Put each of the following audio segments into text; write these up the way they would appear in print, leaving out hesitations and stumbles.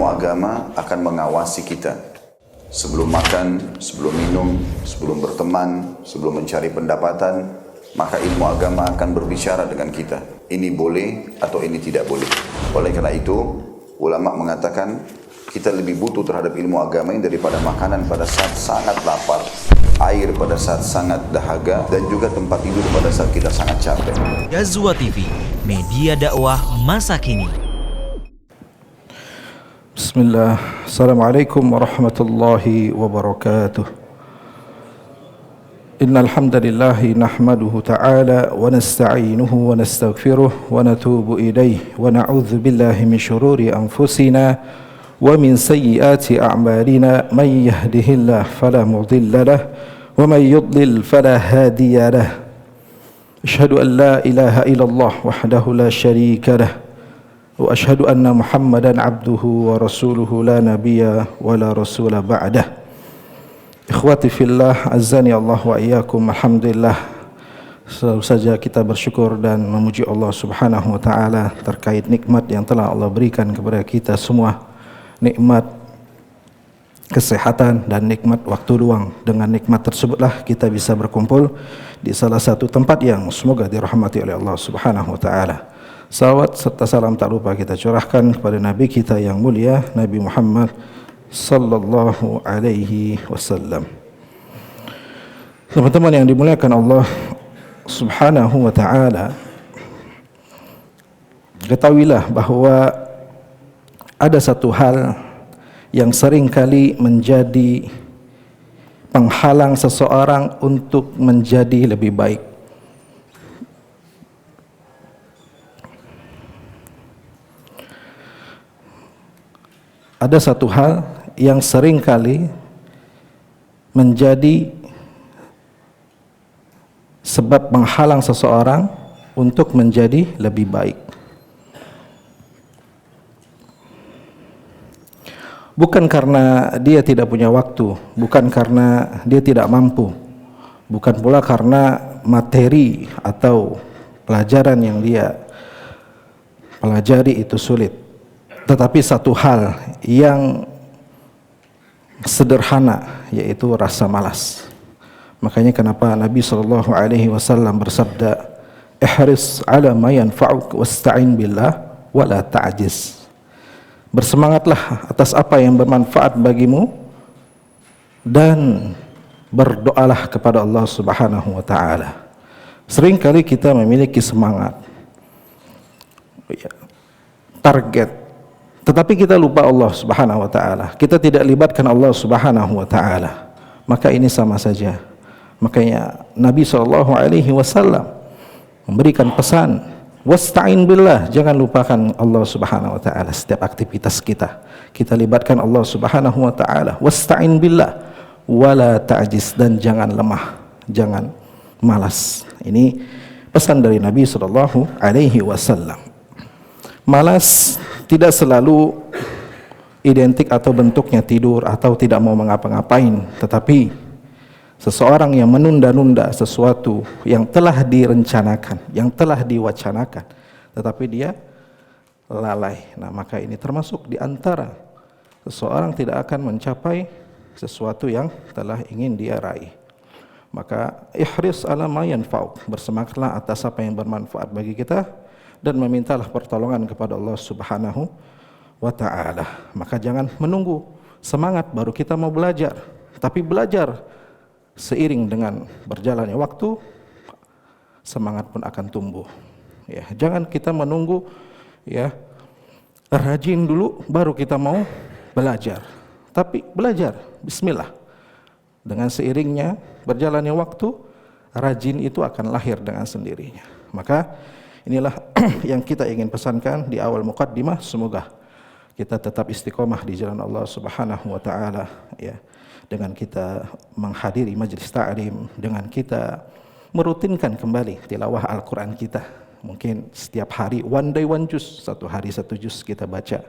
ilmu agama akan mengawasi kita. Sebelum makan, sebelum minum, sebelum berteman, sebelum mencari pendapatan, maka ilmu agama akan berbicara dengan kita. Ini boleh atau ini tidak boleh. Oleh karena itu, ulama mengatakan kita lebih butuh terhadap ilmu agama ini daripada makanan pada saat sangat lapar, air pada saat sangat dahaga, dan juga tempat tidur pada saat kita sangat capek. Ghazwa TV, media dakwah masa kini. Bismillah, Assalamualaikum warahmatullahi wabarakatuh. Innal hamdalillah nahmaduhu ta'ala wa nasta'inuhu wa nastaghfiruh wa natubu ilayhi wa na'udzu billahi min shururi anfusina wa min sayyiati a'malina may yahdihillahu fala mudilla lahu wa may yudlil fala hadiya lahu. Asyhadu an la ilaha illallah wahdahu la syarika lahu wa asyhadu anna Muhammadan abduhu wa rasuluhu la nabiyya wa la rasula ba'dah. Ikhwati fillah, azani Allah wa iyyakum. Alhamdulillah, selalu saja kita bersyukur dan memuji Allah Subhanahu wa taala terkait nikmat yang telah Allah berikan kepada kita semua. Nikmat kesehatan dan nikmat waktu luang. Dengan nikmat tersebutlah kita bisa berkumpul di salah satu tempat yang semoga dirahmati oleh Allah Subhanahu wa taala. Salawat serta salam tak lupa kita curahkan kepada Nabi kita yang mulia, Nabi Muhammad sallallahu alaihi wasallam. Teman-teman yang dimuliakan Allah Subhanahu wa taala, ketahuilah bahwa ada satu hal yang sering kali menjadi penghalang seseorang untuk menjadi lebih baik. Ada satu hal yang sering kali menjadi sebab menghalang seseorang untuk menjadi lebih baik. Bukan karena dia tidak punya waktu, bukan karena dia tidak mampu, bukan pula karena materi atau pelajaran yang dia pelajari itu sulit. Tetapi satu hal yang sederhana, yaitu rasa malas. Makanya kenapa Nabi SAW bersabda, ihris ala ma yanfa'uk wasta'in billah wa la ta'jiz. Bersemangatlah atas apa yang bermanfaat bagimu dan berdoalah kepada Allah Subhanahu wa taala. Seringkali kita memiliki semangat, target, tetapi kita lupa Allah Subhanahu wa taala. Kita tidak libatkan Allah Subhanahu wa taala. Maka ini sama saja. Makanya Nabi SAW memberikan pesan, wasta'in billah, jangan lupakan Allah Subhanahu wa taala setiap aktivitas kita. Kita libatkan Allah Subhanahu wa taala. Wasta'in billah wala ta'jiz, dan jangan lemah, jangan malas. Ini pesan dari Nabi SAW. Malas tidak selalu identik atau bentuknya tidur atau tidak mau mengapa-ngapain, tetapi seseorang yang menunda-nunda sesuatu yang telah direncanakan, yang telah diwacanakan, tetapi dia lalai. Nah, maka ini termasuk di antara seseorang tidak akan mencapai sesuatu yang telah ingin dia raih. Maka ihris ala ma yanfa'uk, bersemangatlah atas apa yang bermanfaat bagi kita dan memintalah pertolongan kepada Allah Subhanahu wa ta'ala. Maka jangan menunggu semangat baru kita mau belajar, tapi belajar seiring dengan berjalannya waktu, semangat pun akan tumbuh. Ya, jangan kita menunggu rajin dulu baru kita mau belajar. Tapi belajar, bismillah. Dengan seiringnya berjalannya waktu, rajin itu akan lahir dengan sendirinya. Maka inilah yang kita ingin pesankan di awal muqaddimah. Semoga kita tetap istiqomah di jalan Allah Subhanahu wa taala, ya. Dengan kita menghadiri majlis ta'lim, dengan kita merutinkan kembali tilawah Al-Qur'an kita. Mungkin setiap hari one day one juz, satu hari satu juz kita baca.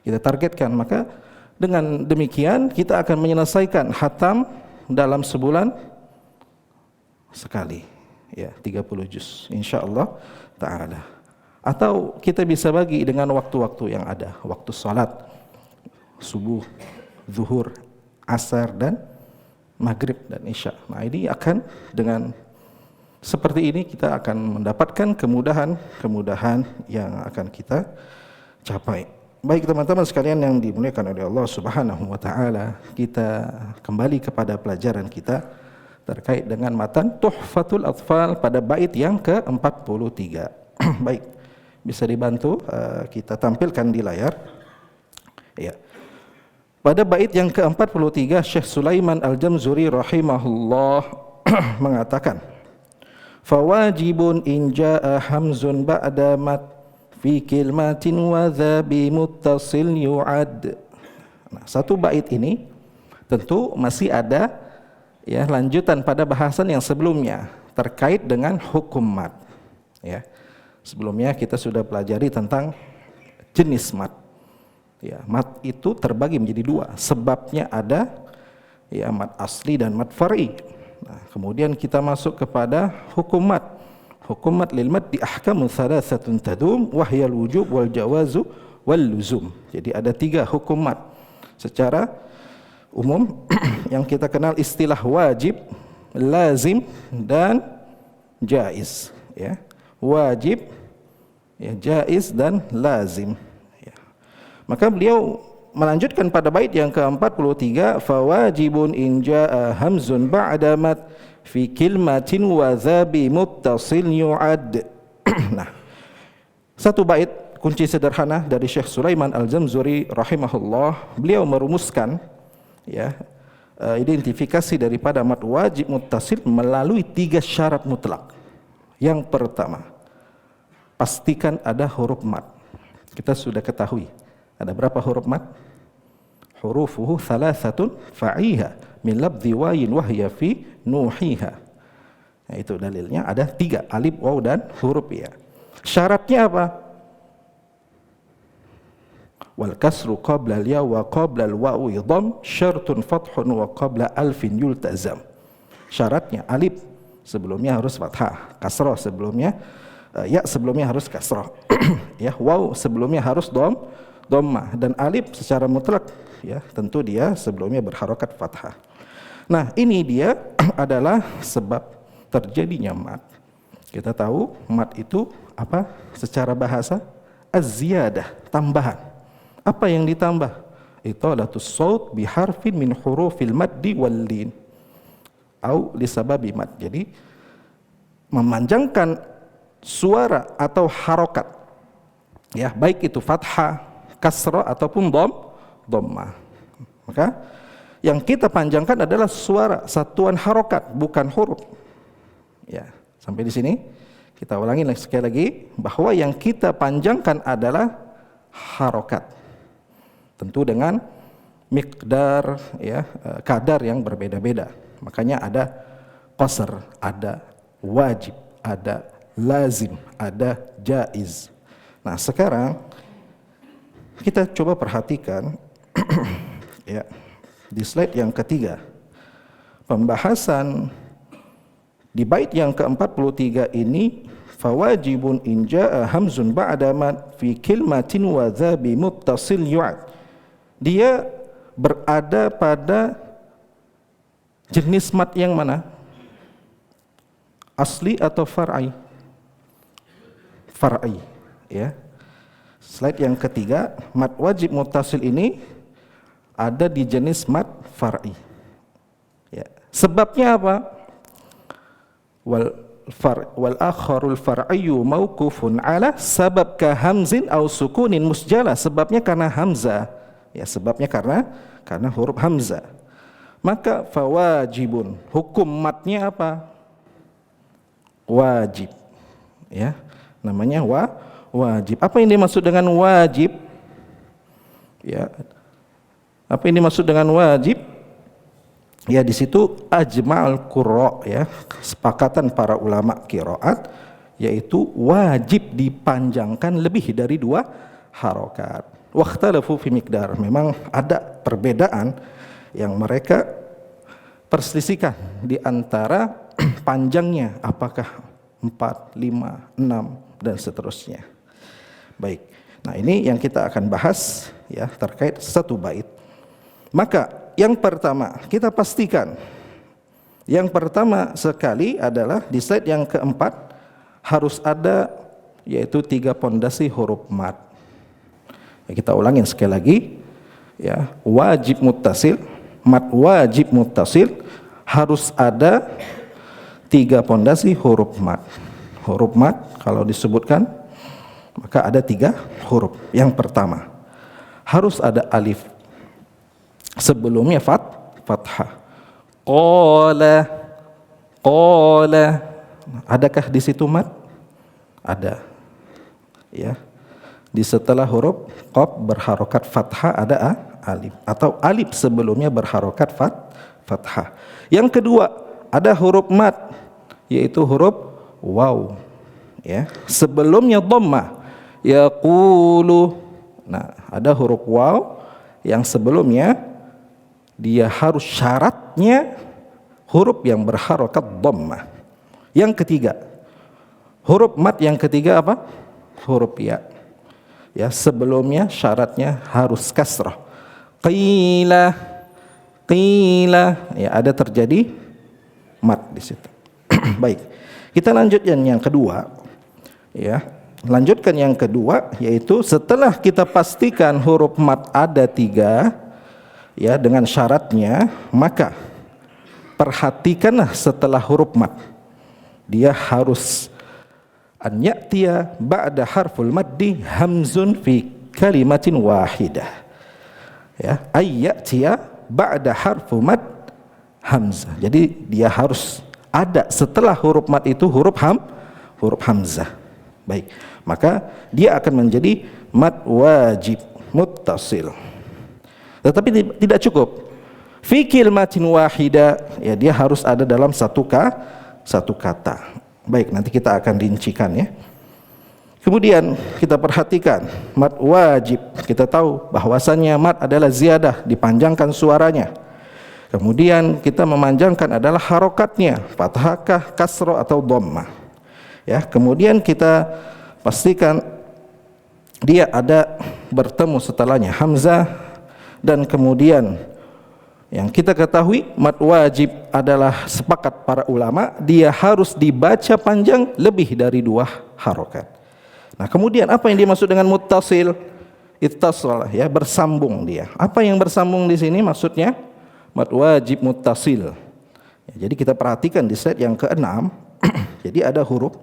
Kita targetkan, maka dengan demikian kita akan menyelesaikan khatam dalam sebulan sekali, ya, 30 juz insyaallah ta'ala. Atau kita bisa bagi dengan waktu-waktu yang ada, waktu salat subuh, zuhur, asar, dan maghrib dan isya. Nah, ini akan dengan seperti ini kita akan mendapatkan kemudahan yang akan kita capai. Baik teman-teman sekalian yang dimuliakan oleh Allah Subhanahu wa taala, kita kembali kepada pelajaran kita terkait dengan matan Tuhfatul Atfal pada bait yang ke-43. Baik, bisa dibantu kita tampilkan di layar. Ya. Pada bait yang ke-43 Syekh Sulaiman Al-Jamzuri rahimahullah mengatakan, "Fawajibun in jaa hamzun ba'da mat fi kilmatin wa dhabi muttasil yu'ad." Nah, satu bait ini tentu masih ada ya lanjutan pada bahasan yang sebelumnya terkait dengan hukum mat. Ya. Sebelumnya kita sudah pelajari tentang jenis mat. Ya, mat itu terbagi menjadi dua. Sebabnya ada ya mat asli dan mat far'i. Nah, kemudian kita masuk kepada hukum mat. Hukum mat lil mat di ahkamu thalathatun tadum wahyal wujub wal jawazu wal luzum. Jadi ada 3 hukum mat. Secara umum yang kita kenal istilah wajib, lazim, dan jaiz. Ya. Wajib, ya, jaiz, dan lazim. Ya. Maka beliau melanjutkan pada bait yang ke-43, fawajibun in jaa hamzun ba'da mat fi kilmatin wa dhabi muttasil yu'ad. Nah, satu bait kunci sederhana dari Syekh Sulaiman Al-Jamzuri rahimahullah, beliau merumuskan ya identifikasi daripada mat wajib muttasil melalui 3 syarat mutlak. Yang pertama, pastikan ada huruf mat. Kita sudah ketahui ada berapa huruf mat? Hurufuhu thalathatun fa'iha min labdhi wayin wahya fi nuhiha. Nah, itu dalilnya ada 3, alif, waw, dan huruf ya. Syaratnya apa? Wal kasru qabla al ya wa qabla al waw yudham syartun fathun wa qabla alfin yultazam. Syaratnya alif sebelumnya harus fathah, kasrah sebelumnya ya sebelumnya harus kasrah. Ya, waw sebelumnya harus dhammah, dan alif secara mutlak ya tentu dia sebelumnya berharokat fathah. Nah, ini dia adalah sebab terjadinya mat. Kita tahu mat itu apa secara bahasa? Az-ziyadah, tambahan. Apa yang ditambah? Italatus saut biharfin min hurufil maddi wal lin au lisababi mat. Jadi memanjangkan suara atau harokat ya, baik itu fathah, kasrah ataupun dhammah. Maka yang kita panjangkan adalah suara, satuan harokat, bukan huruf. Ya, sampai di sini kita ulangi sekali lagi bahwa yang kita panjangkan adalah harokat. Tentu dengan miqdar ya, kadar yang berbeda-beda. Makanya ada qasr, ada wajib, ada lazim, ada jaiz. Nah, sekarang kita coba perhatikan ya di slide yang ketiga, pembahasan di bait yang ke-43 ini, fawajibun in jaa hamzun ba'da mat fi kilmatin wa dhabi muttasil yu'ad. Dia berada pada jenis mat yang mana? Asli atau far'i? Far'i ya. Slide yang ketiga, mat wajib muttasil ini ada di jenis mat far'i. Ya. Sebabnya apa? Wal akharul far'iyyu mauqufun ala sabab ka hamzin aw sukunin musjala. Sebabnya karena hamzah. Ya, sebabnya karena huruf hamzah. Maka fawajibun, hukum matnya apa? Wajib. Ya. Namanya wajib. Apa yang dimaksud dengan wajib? Ya. Apa yang dimaksud dengan wajib? Ya, di situ ajma'al qurra ya, kesepakatan para ulama qiraat yaitu wajib dipanjangkan lebih dari 2 harokat. Wakhtalafu fi miqdar. Memang ada perbedaan yang mereka perselisihkan di antara panjangnya, apakah 4, 5, 6 dan seterusnya. Baik. Nah, ini yang kita akan bahas ya terkait satu bait. Maka yang pertama kita pastikan, yang pertama sekali adalah di slide yang keempat harus ada yaitu 3 pondasi huruf mad. Ya, kita ulangin sekali lagi ya, wajib muttasil, mad wajib muttasil harus ada 3 pondasi huruf mad. Huruf mad kalau disebutkan maka ada 3 huruf. Yang pertama harus ada alif, sebelumnya fathah. Qala, qala. Adakah di situ mad? Ada. Ya. Di setelah huruf qaf berharokat fathah ada alif, atau alif sebelumnya berharokat fathah. Yang kedua ada huruf mad yaitu huruf waw. Ya, sebelumnya dhammah. Yaqulu. Nah, ada huruf waw yang sebelumnya dia harus syaratnya huruf yang berharokat dhammah. Yang ketiga, huruf mad yang ketiga apa? Huruf ya. Ya, sebelumnya syaratnya harus kasrah. Qila, qila. Ya, ada terjadi mad di situ. Baik. Kita lanjutkan yang kedua. Ya, lanjutkan yang kedua yaitu setelah kita pastikan huruf mad ada 3 ya dengan syaratnya, maka perhatikanlah setelah huruf mad dia harus an ya'tiya ba'da harful maddi hamzun fi kalimatin wahidah. Ya, ay ya'tiya ba'da harful mad hamzah. Jadi dia harus ada setelah huruf mad itu huruf hamzah. Baik, maka dia akan menjadi mad wajib muttasil. Tetapi tidak cukup. Fi kalimatin wahidah, ya dia harus ada dalam satu kata. Baik, nanti kita akan rincikan ya. Kemudian kita perhatikan mad wajib. Kita tahu bahwasannya mad adalah ziyadah, dipanjangkan suaranya. Kemudian kita memanjangkan adalah harokatnya, fathahkah, kasroh atau dhammah. Ya, kemudian kita pastikan dia ada bertemu setelahnya hamzah, dan kemudian yang kita ketahui mad wajib adalah sepakat para ulama dia harus dibaca panjang lebih dari 2 harokat. Nah, kemudian apa yang dimaksud dengan muttasil? Ittasal, ya, bersambung dia. Apa yang bersambung di sini maksudnya? Mad wajib muttasil. Ya, jadi kita perhatikan di slide yang ke-6. Jadi ada huruf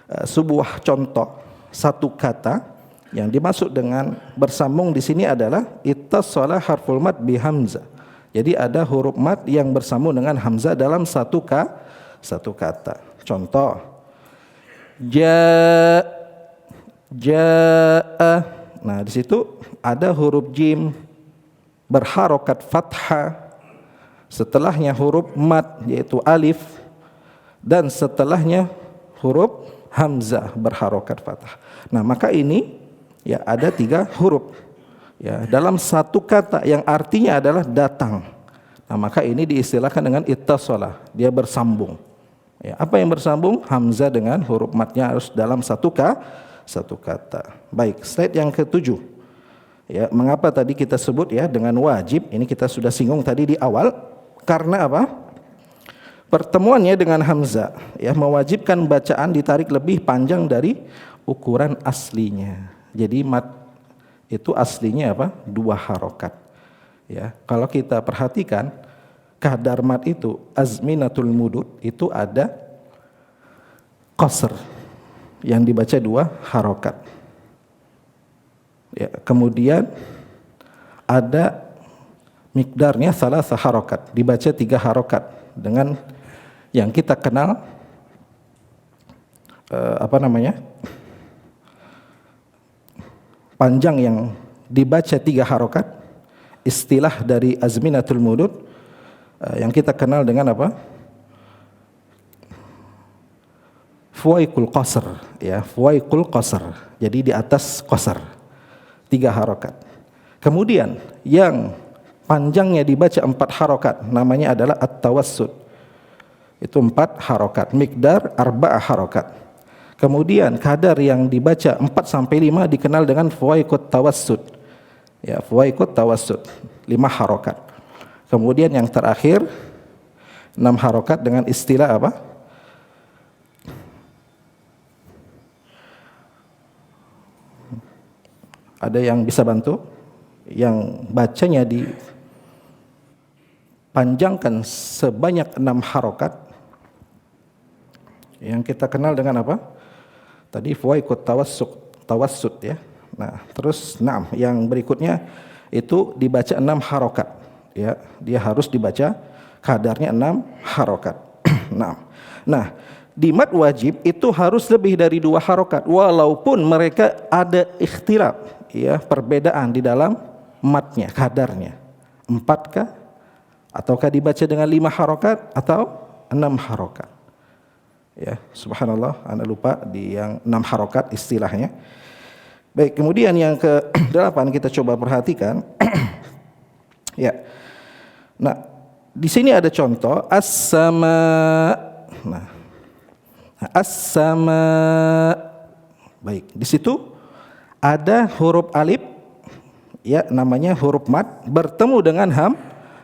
sebuah contoh satu kata yang dimaksud dengan bersambung di sini adalah ittasala harful mad bi hamzah. Jadi ada huruf mad yang bersambung dengan hamzah dalam satu kata. Contoh, jaa. Nah, di situ ada huruf jim berharokat fathah, setelahnya huruf mad yaitu alif, dan setelahnya huruf hamzah berharokat fathah. Nah, maka ini ya ada 3 huruf ya dalam satu kata yang artinya adalah datang. Nah, maka ini diistilahkan dengan ittasala, dia bersambung. Ya, apa yang bersambung? Hamzah dengan huruf madnya harus dalam satu kata. Baik, slide yang ke-7. Ya, mengapa tadi kita sebut ya dengan wajib? Ini kita sudah singgung tadi di awal. Karena apa? Pertemuannya dengan hamzah ya mewajibkan bacaan ditarik lebih panjang dari ukuran aslinya. Jadi mad itu aslinya apa? 2 harokat. Ya, kalau kita perhatikan kadar mad itu azminatul mudud itu ada qasr yang dibaca 2 harokat. Ya, kemudian ada mikdarnya salah harokat, dibaca 3 harokat dengan yang kita kenal panjang yang dibaca 3 harokat, istilah dari azminatul mudud yang kita kenal dengan apa? Fuwaikul qasr, ya, fuwaikul qasr. Jadi di atas qasr 3 harokat. Kemudian yang panjangnya dibaca 4 harokat namanya adalah at-tawassut. Itu 4 harokat, mikdar 4 harokat. Kemudian kadar yang dibaca 4 sampai 5 dikenal dengan fuwaikut tawassut. Ya, fuwaikut tawassut, 5 harokat. Kemudian yang terakhir 6 harokat dengan istilah apa? Ada yang bisa bantu? Yang bacanya dipanjangkan sebanyak 6 harokat, yang kita kenal dengan apa? Tadi fuwaikut tawassut ya. Nah, terus yang berikutnya itu dibaca 6 harokat ya. Dia harus dibaca kadarnya 6 harokat. Nah, di mad wajib itu harus lebih dari 2 harokat walaupun mereka ada ikhtilaf ya, perbedaan di dalam matnya, kadarnya. 4 kah? Ataukah dibaca dengan 5 harokat atau 6 harokat? Ya, subhanallah, anda lupa di yang 6 harokat istilahnya. Baik, kemudian yang ke-8 kita coba perhatikan. Ya. Nah, di sini ada contoh as-sama. Nah, as-sama. Baik, di situ ada huruf alif ya, namanya huruf mad bertemu dengan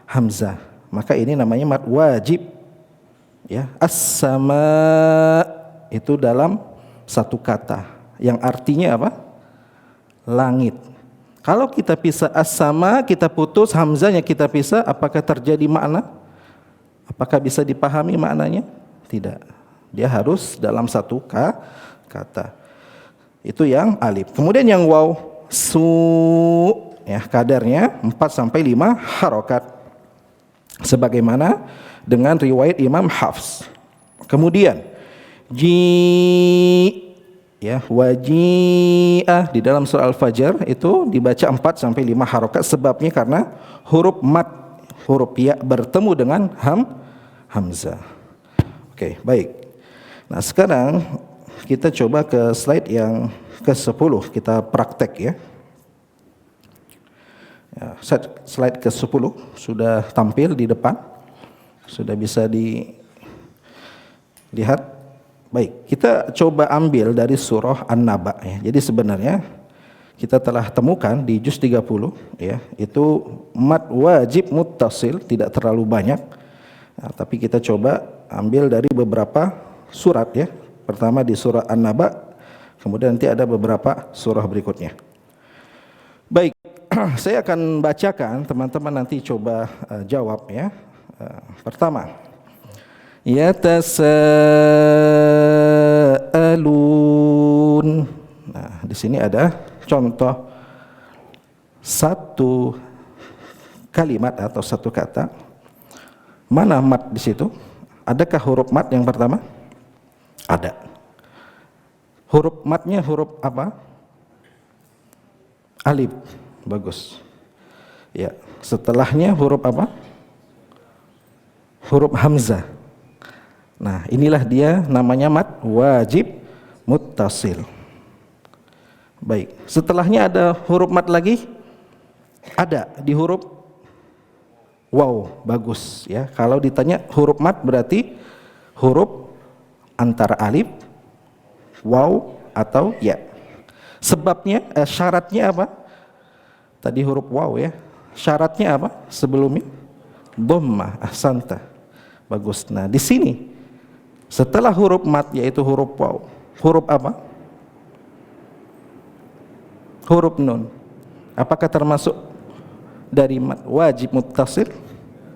hamzah. Maka ini namanya mad wajib. Ya, as-sama itu dalam satu kata yang artinya apa? Langit. Kalau kita pisah as-sama, kita putus hamzahnya, kita pisah, apakah terjadi makna? Apakah bisa dipahami maknanya? Tidak. Dia harus dalam satu kata. Itu yang alif. Kemudian yang waw, su ya, kadarnya 4 sampai 5 harokat. Sebagaimana dengan riwayat Imam Hafs. Kemudian ji ya, waji'ah di dalam surah Al-Fajr itu dibaca 4 sampai 5 harokat, sebabnya karena huruf mad, huruf ya bertemu dengan hamzah. Oke, baik. Nah, sekarang kita coba ke slide yang ke-10, kita praktek ya. Slide ke-10 sudah tampil di depan. Sudah bisa dilihat. Baik, kita coba ambil dari surah An-Naba ya. Jadi sebenarnya kita telah temukan di juz 30 ya, itu mad wajib muttasil, tidak terlalu banyak. Nah, tapi kita coba ambil dari beberapa surat ya. Pertama di surah An-Naba, kemudian nanti ada beberapa surah berikutnya. Baik, saya akan bacakan, teman-teman nanti coba jawab ya. Pertama, yatasaalun. Nah, di sini ada contoh satu kalimat atau satu kata. Mana mad di situ? Adakah huruf mad yang pertama? Ada. Huruf madnya huruf apa? Alif. Bagus. Ya, setelahnya huruf apa? Huruf hamzah. Nah, inilah dia namanya mad wajib muttasil. Baik, setelahnya ada huruf mad lagi? Ada di huruf waw. Bagus ya. Kalau ditanya huruf mad berarti huruf antara alif, waw atau ya. Sebabnya syaratnya apa? Tadi huruf waw ya. Syaratnya apa sebelumnya? Dhammah. Ahsanta. Bagus. Nah, di sini setelah huruf mad yaitu huruf waw, huruf apa? Huruf nun. Apakah termasuk dari mad wajib muttasil?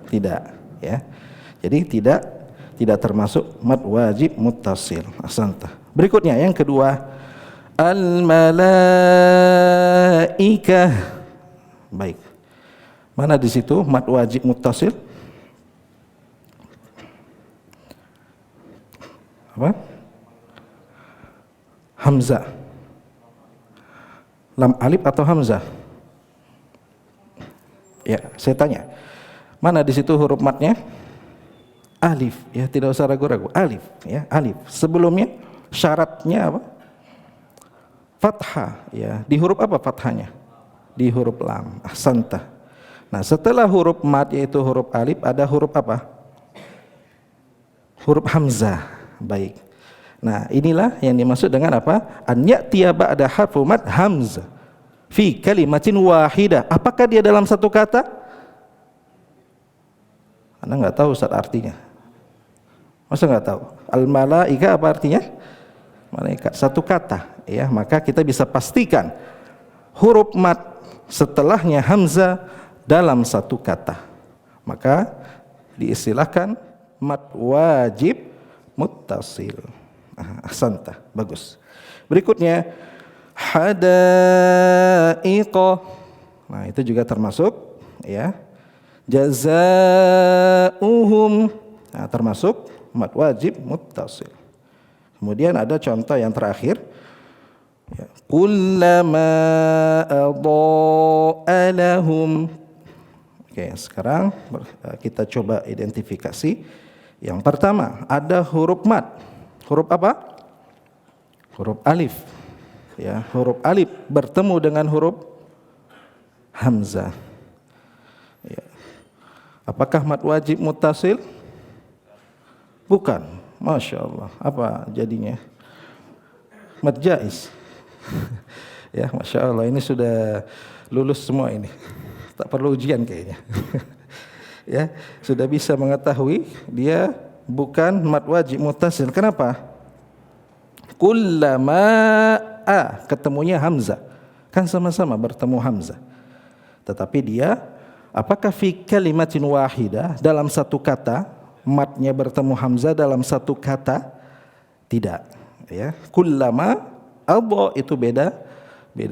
Tidak, ya. Jadi tidak termasuk mad wajib muttasil. Ahsanta. Berikutnya yang kedua, al-malaikah. Baik. Mana di situ mad wajib muttasil? Apa? Hamzah. Lam alif atau hamzah? Ya, saya tanya. Mana di situ huruf madnya? Alif, ya, tidak usah ragu-ragu. Alif, ya, alif. Sebelumnya syaratnya apa? Fathah, ya. Di huruf apa fathahnya? Di huruf lam. Ahsanta. Nah, setelah huruf mad yaitu huruf alif ada huruf apa? Huruf hamzah. Baik. Nah, inilah yang dimaksud dengan apa? An ya'tiya ba'da harfu mad hamzah fi kalimatin wahidah. Apakah dia dalam satu kata? Anda nggak tahu Ustaz artinya. Masa nggak tahu? Al-malaika apa artinya? Malaikat. Satu kata, ya. Maka kita bisa pastikan huruf mad setelahnya hamzah dalam satu kata. Maka diistilahkan mad wajib muttasil. Ahsanta, bagus. Berikutnya hadaiqa. Nah, itu juga termasuk, ya. Jazaohum. Nah, termasuk mad wajib muttasil. Kemudian ada contoh yang terakhir, ya. Kullama adaa'a lahum. Oke, sekarang kita coba identifikasi. Yang pertama, ada huruf mad. Huruf apa? Huruf alif. Ya, huruf alif bertemu dengan huruf hamzah. Ya. Apakah mad wajib muttasil? Bukan. Masya Allah. Apa jadinya? Mad jaiz. Ya, Masya Allah. Ini sudah lulus semua ini. Tak perlu ujian kayaknya. Ya, sudah bisa mengetahui dia bukan mad wajib muttasil. Kenapa? Kullama ketemunya hamzah. Kan sama-sama bertemu hamzah. Tetapi dia apakah fi kalimatin wahidah dalam satu kata, madnya bertemu hamzah dalam satu kata? Tidak, ya. Kullama itu beda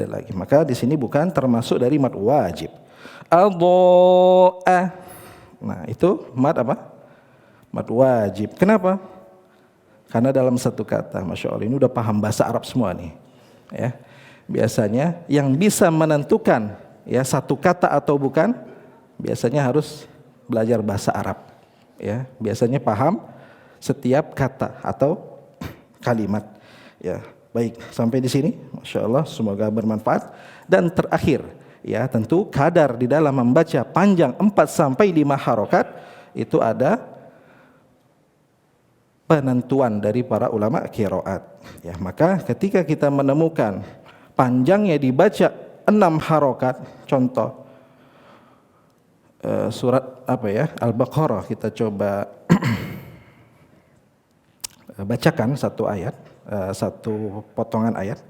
lagi. Maka di sini bukan termasuk dari mad wajib. Nah, itu mad apa? Mad wajib. Kenapa? Karena dalam satu kata. Masya Allah, ini udah paham bahasa Arab semua nih, ya. Biasanya yang bisa menentukan, ya, satu kata atau bukan, biasanya harus belajar bahasa Arab, ya. Biasanya paham setiap kata atau kalimat, ya. Baik, sampai di sini, Masya Allah, semoga bermanfaat. Dan terakhir, ya, tentu kadar di dalam membaca panjang 4 sampai 5 harokat itu ada penentuan dari para ulama qiraat, ya. Maka ketika kita menemukan panjangnya dibaca 6 harokat, contoh surat apa ya, Al-Baqarah, kita coba bacakan satu ayat, satu potongan ayat.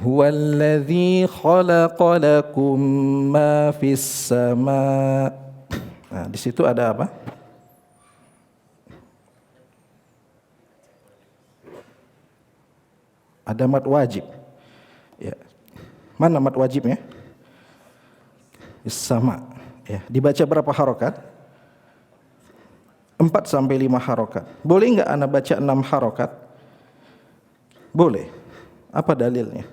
Huwallazi khalaqa lakum ma fis sama. Nah, di situ ada apa? Ada mad wajib. Ya. Mana mad wajibnya? Sama. Ya. Dibaca berapa harokat? 4 sampai 5 harokat. Boleh enggak ana baca 6 harokat? Boleh. Apa dalilnya?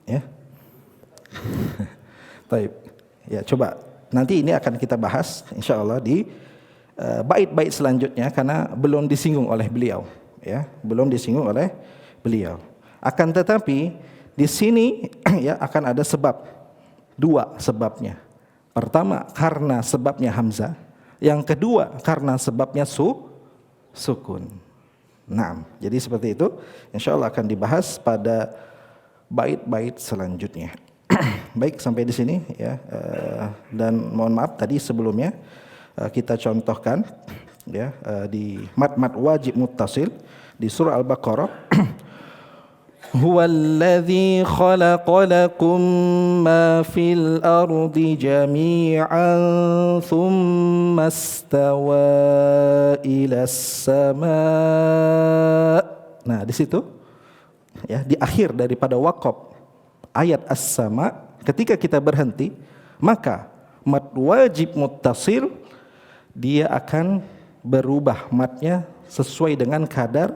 Ya. Baik. Ya, coba. Nanti ini akan kita bahas insyaallah di bait-bait selanjutnya karena belum disinggung oleh beliau, ya, belum disinggung oleh beliau. Akan tetapi di sini ya akan ada sebab, 2 sebabnya. Pertama karena sebabnya hamzah, yang kedua karena sebabnya sukun. Nah, jadi seperti itu. Insyaallah akan dibahas pada bait-bait selanjutnya. Baik, sampai di sini, ya. Dan mohon maaf tadi sebelumnya kita contohkan, ya, di mad wajib muttasil di surah Al-Baqarah. Huwallazi khalaqa lakum ma fil ardi jami'an thumma istawa ilas sama'. Nah, di situ, ya, di akhir daripada waqaf ayat as-sama, ketika kita berhenti, maka mad wajib muttasil dia akan berubah matnya sesuai dengan kadar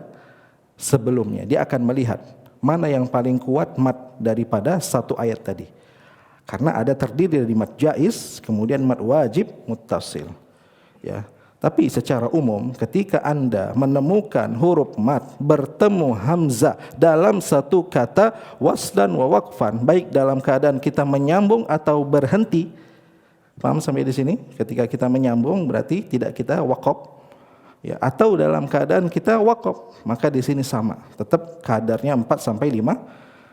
sebelumnya. Dia akan melihat mana yang paling kuat mat daripada satu ayat tadi. Karena ada terdiri dari mad jaiz, kemudian mad wajib muttasil. Ya. Tapi secara umum ketika Anda menemukan huruf mad bertemu hamzah dalam satu kata waslan wa waqfan, baik dalam keadaan kita menyambung atau berhenti, Paham sampai di sini? Ketika kita menyambung berarti tidak kita wakaf. Ya, atau dalam keadaan kita wakaf, maka di sini sama. Tetap kadarnya 4 sampai 5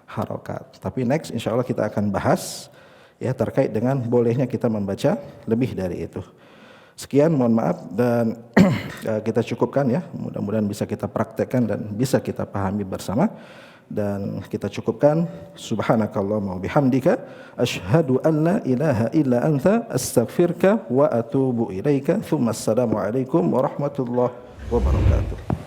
harokat. Tapi next insya Allah kita akan bahas ya terkait dengan bolehnya kita membaca lebih dari itu. Sekian, mohon maaf dan kita cukupkan ya. Mudah-mudahan bisa kita praktekkan dan bisa kita pahami bersama. Dan kita cukupkan. Subhanakallahumma wa bihamdika asyhadu an la ilaha illa anta astaghfirka wa atubu ilaika. Tsumma assalamu alaikum warahmatullahi wabarakatuh.